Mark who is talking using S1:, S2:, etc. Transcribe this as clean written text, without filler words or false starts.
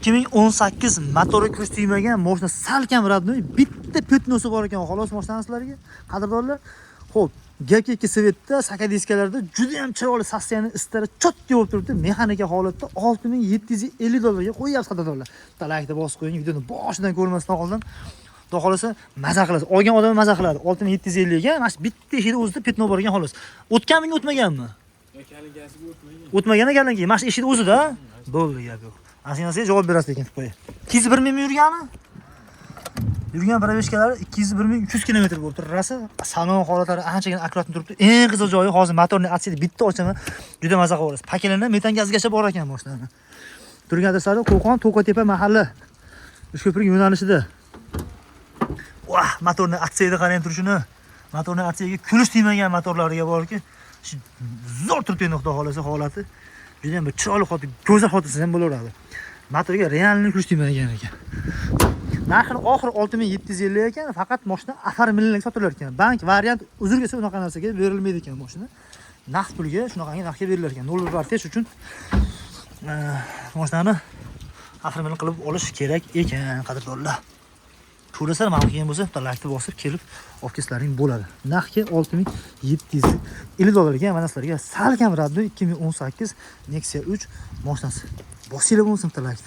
S1: 2018 motori kuch tegmagan mashina salkam radnoy bitta petnosi bor ekan xolos mashinasizlarga qadrdonlar. Xo'p, GK2 Svetda sakadiskalarda juda ham chiroyli sostoyaniyni istari chotga bo'lib turibdi. Mexanika holatda $6750 qo'yapsiz qadrdonlar. Talakda bosib qo'ying, videoni boshidan ko'rmasdan oldin. Xudo xolasa maza qilasiz. Olgan odam maza qiladi. 6750 ga mana shu bitta eshikda o'zida petno bor ekan xolos. O'tganmi, o'tmaganmi? O'tmagan ekanki, mana shu eshikda o'zida. Bo'ldi gap yo'q. Mashinasiga javob berasiz ekan qo'y. 201 ming yurgani? Yurgan probeshkalari 201.300 km bo'lib turrasi. Salon holatlari anchagina akkuratni turibdi. Eng qiziq joyi hozir motorni atsida bitta ochaman. Juda maza qilasiz. Pakelarni metan gazgacha bor ekan mashinani. Turgan adreslari Qo'qon To'qatepa mahalla. Uchko'prik yo'nalishida. Vah, motorni atsida qarang turishini. Motorni atsiga kulish tegmagan motorlariga borki, zo'r turibdi nuqta xolasi holati. Juda ham bir chiroyli xotin, go'zal xotinsiz ham bo'laveradi. Motorga realni kulish tegmagan ekan. Narxi oxiri 6750 ekan, faqat mashina afar millionga sotilar ekan. Bank variant uzrgasi unaqa narsaga berilmaydi ekan mashina. Naqd pulga shunaqangi narxga berilar ekan. 0 partiya uchun mashinani afar million qilib olish kerak ekan qadrdonlar. Ko'rasizlar, mana kelgan bo'lsa, talakni bosib kelib olib ketlaring bo'ladi. Narxi $6750 ga mana sizlarga salkam radno 2018 Nexia 3 mashinasi. Bosinglar bo'lsin talakni.